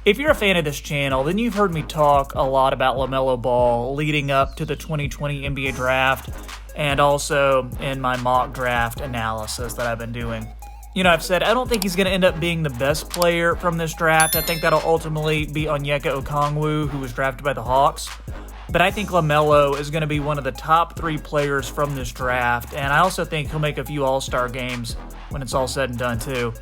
If you're a fan of this channel, then you've heard me talk a lot about LaMelo Ball leading up to the 2020 NBA Draft and also in my mock draft analysis that I've been doing. You know, I've said I don't think he's going to end up being the best player from this draft. I think that'll ultimately be Onyeka Okongwu, who was drafted by the Hawks. But I think LaMelo is going to be one of the top 3 players from this draft, and I also think he'll make a few All-Star games when it's all said and done, too.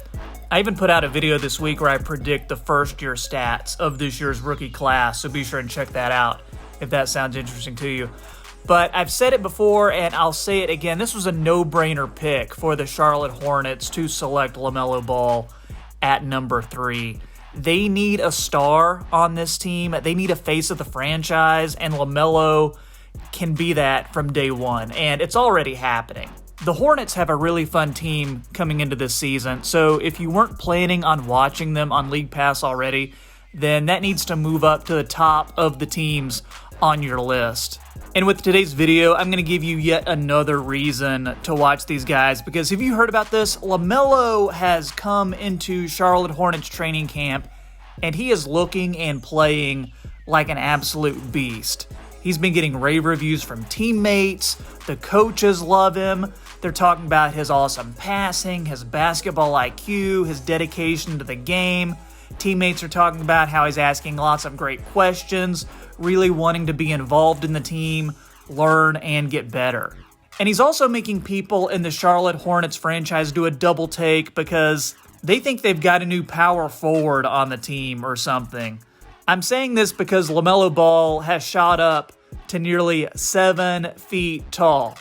I even put out a video this week where I predict the first-year stats of this year's rookie class, so be sure and check that out if that sounds interesting to you. But I've said it before, and I'll say it again. This was a no-brainer pick for the Charlotte Hornets to select LaMelo Ball at number 3. They need a star on this team. They need a face of the franchise, and LaMelo can be that from day one, and it's already happening. The Hornets have a really fun team coming into this season, so if you weren't planning on watching them on League Pass already, then that needs to move up to the top of the teams on your list. And with today's video, I'm going to give you yet another reason to watch these guys, because have you heard about this? LaMelo has come into Charlotte Hornets training camp, and he is looking and playing like an absolute beast. He's been getting rave reviews from teammates. The coaches love him. They're talking about his awesome passing, his basketball IQ, his dedication to the game. Teammates are talking about how he's asking lots of great questions, really wanting to be involved in the team, learn, and get better. And he's also making people in the Charlotte Hornets franchise do a double take because they think they've got a new power forward on the team or something. I'm saying this because LaMelo Ball has shot up to nearly 7 feet tall.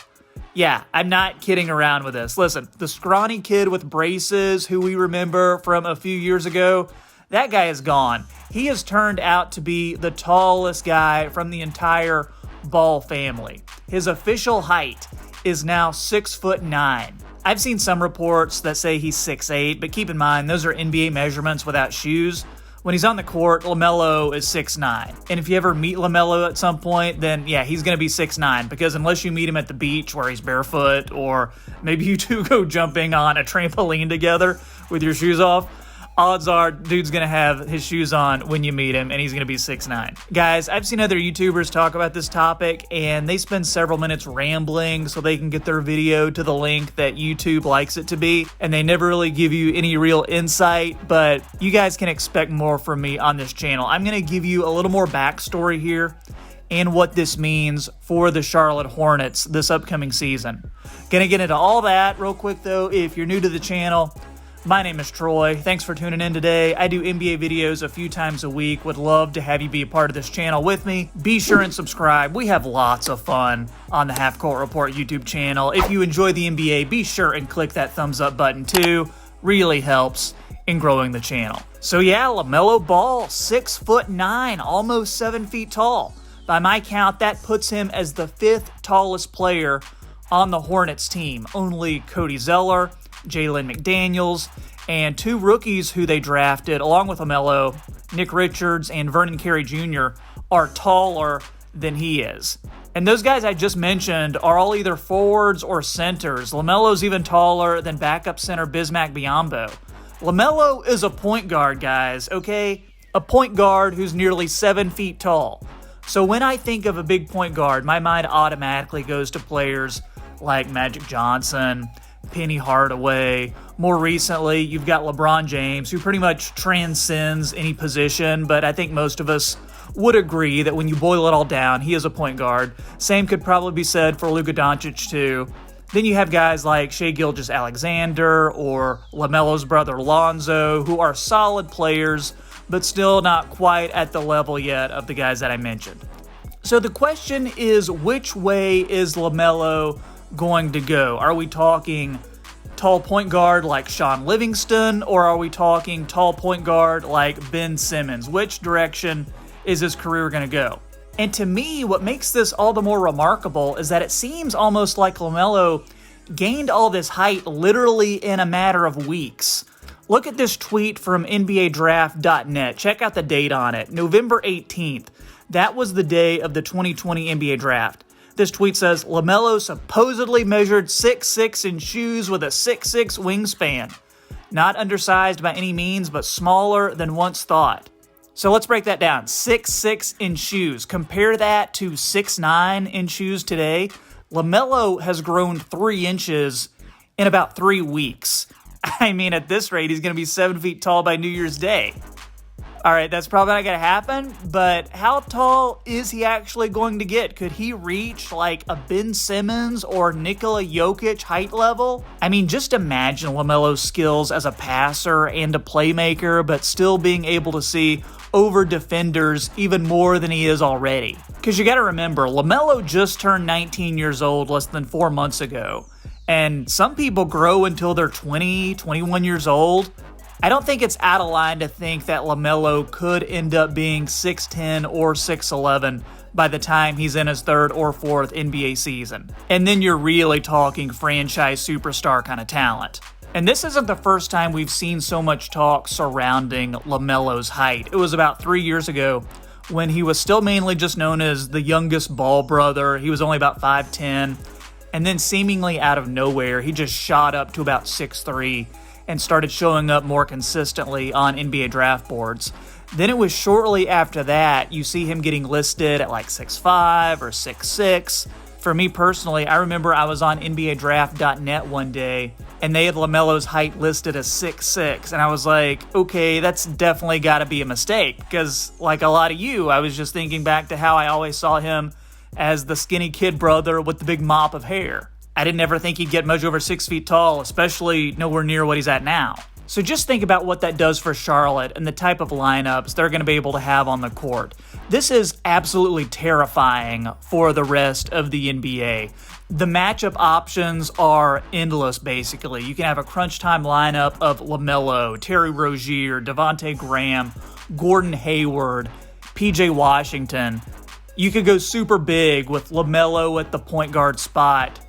Yeah, I'm not kidding around with this. Listen, the scrawny kid with braces who we remember from a few years ago, that guy is gone. He has turned out to be the tallest guy from the entire Ball family. His official height is now 6'9". I've seen some reports that say he's 6'8", but keep in mind, those are NBA measurements without shoes. When he's on the court, LaMelo is 6'9". And if you ever meet LaMelo at some point, then yeah, he's going to be 6'9", because unless you meet him at the beach where he's barefoot, or maybe you two go jumping on a trampoline together with your shoes off, odds are dude's going to have his shoes on when you meet him, and he's going to be 6'9". Guys, I've seen other YouTubers talk about this topic, and they spend several minutes rambling so they can get their video to the length that YouTube likes it to be, and they never really give you any real insight, but you guys can expect more from me on this channel. I'm going to give you a little more backstory here and what this means for the Charlotte Hornets this upcoming season. Gonna get into all that real quick, though. If you're new to the channel, my name is Troy. Thanks for tuning in today. I do NBA videos a few times a week. Would love to have you be a part of this channel with me. Be sure and subscribe. We have lots of fun on the Half Court Report YouTube channel. If you enjoy the NBA, be sure and click that thumbs up button too. Really helps in growing the channel. So yeah, LaMelo Ball, 6'9", almost 7 feet tall. By my count, that puts him as the 5th tallest player on the Hornets team. Only Cody Zeller, Jalen McDaniels, and 2 rookies who they drafted, along with LaMelo, Nick Richards and Vernon Carey Jr., are taller than he is. And those guys I just mentioned are all either forwards or centers. LaMelo's even taller than backup center Bismack Biyombo. LaMelo is a point guard, guys, okay? A point guard who's nearly 7 feet tall. So when I think of a big point guard, my mind automatically goes to players like Magic Johnson, Penny Hardaway. More recently, you've got LeBron James, who pretty much transcends any position, but I think most of us would agree that when you boil it all down, he is a point guard. Same could probably be said for Luka Doncic, too. Then you have guys like Shai Gilgeous-Alexander or LaMelo's brother Lonzo, who are solid players, but still not quite at the level yet of the guys that I mentioned. So the question is, which way is LaMelo going to go? Are we talking tall point guard like Sean Livingston, or are we talking tall point guard like Ben Simmons? Which direction is his career going to go? And to me, what makes this all the more remarkable is that it seems almost like LaMelo gained all this height literally in a matter of weeks. Look at this tweet from NBADraft.net. Check out the date on it. November 18th. That was the day of the 2020 NBA Draft. This tweet says, LaMelo supposedly measured 6'6" in shoes with a 6'6" wingspan. Not undersized by any means, but smaller than once thought. So let's break that down. 6'6" in shoes. Compare that to 6'9" in shoes today. LaMelo has grown 3 inches in about 3 weeks. I mean, at this rate, he's going to be 7 feet tall by New Year's Day. All right, that's probably not going to happen, but how tall is he actually going to get? Could he reach like a Ben Simmons or Nikola Jokic height level? I mean, just imagine LaMelo's skills as a passer and a playmaker, but still being able to see over defenders even more than he is already. Because you got to remember, LaMelo just turned 19 years old less than 4 months ago. And some people grow until they're 20, 21 years old. I don't think it's out of line to think that LaMelo could end up being 6'10 or 6'11 by the time he's in his 3rd or 4th NBA season. And then you're really talking franchise superstar kind of talent. And this isn't the first time we've seen so much talk surrounding LaMelo's height. It was about 3 years ago when he was still mainly just known as the youngest Ball brother. He was only about 5'10", and then seemingly out of nowhere, he just shot up to about 6'3", and started showing up more consistently on NBA draft boards. Then it was shortly after that you see him getting listed at like 6'5 or 6'6. For me personally, I remember I was on NBADraft.net one day, and they had LaMelo's height listed as 6'6", and I was like, okay, that's definitely got to be a mistake, because like a lot of you, I was just thinking back to how I always saw him as the skinny kid brother with the big mop of hair. I didn't ever think he'd get much over 6 feet tall, especially nowhere near what he's at now. So just think about what that does for Charlotte and the type of lineups they're going to be able to have on the court. This is absolutely terrifying for the rest of the NBA. The matchup options are endless, basically. You can have a crunch time lineup of LaMelo, Terry Rozier, Devontae Graham, Gordon Hayward, PJ Washington. You could go super big with LaMelo at the point guard spot,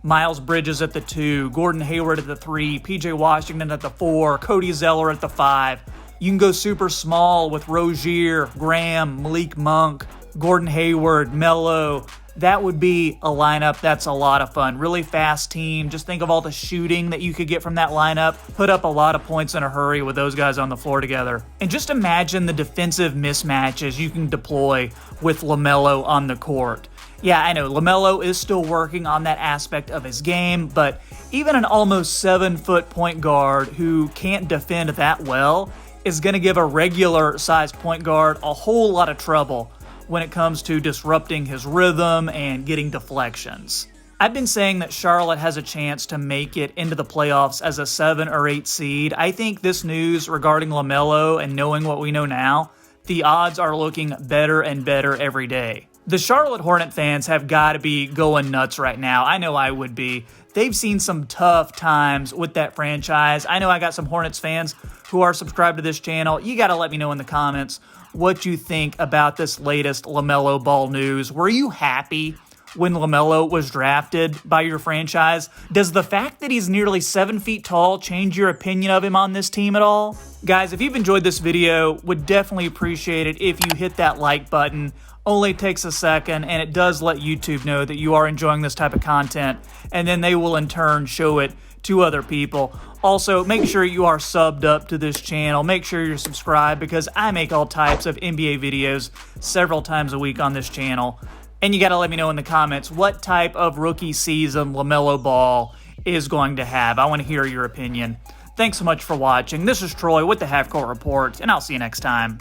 Miles Bridges at the 2, Gordon Hayward at the 3, PJ Washington at the 4, Cody Zeller at the 5. You can go super small with Rozier, Graham, Malik Monk, Gordon Hayward, Melo. That would be a lineup that's a lot of fun. Really fast team. Just think of all the shooting that you could get from that lineup. Put up a lot of points in a hurry with those guys on the floor together. And just imagine the defensive mismatches you can deploy with LaMelo on the court. Yeah, I know, LaMelo is still working on that aspect of his game, but even an almost 7-foot point guard who can't defend that well is going to give a regular-sized point guard a whole lot of trouble when it comes to disrupting his rhythm and getting deflections. I've been saying that Charlotte has a chance to make it into the playoffs as a 7 or 8 seed. I think this news regarding LaMelo and knowing what we know now, the odds are looking better and better every day. The Charlotte Hornet fans have got to be going nuts right now. I know I would be. They've seen some tough times with that franchise. I know I got some Hornets fans who are subscribed to this channel. You got to let me know in the comments what you think about this latest LaMelo Ball news. Were you happy when LaMelo was drafted by your franchise? Does the fact that he's nearly 7 feet tall change your opinion of him on this team at all? Guys, if you've enjoyed this video, would definitely appreciate it if you hit that like button. Only takes a second, and it does let YouTube know that you are enjoying this type of content, and then they will in turn show it to other people. Also, make sure you are subbed up to this channel. Make sure you're subscribed, because I make all types of NBA videos several times a week on this channel. And you got to let me know in the comments what type of rookie season LaMelo Ball is going to have. I want to hear your opinion. Thanks so much for watching. This is Troy with the Half Court Report, and I'll see you next time.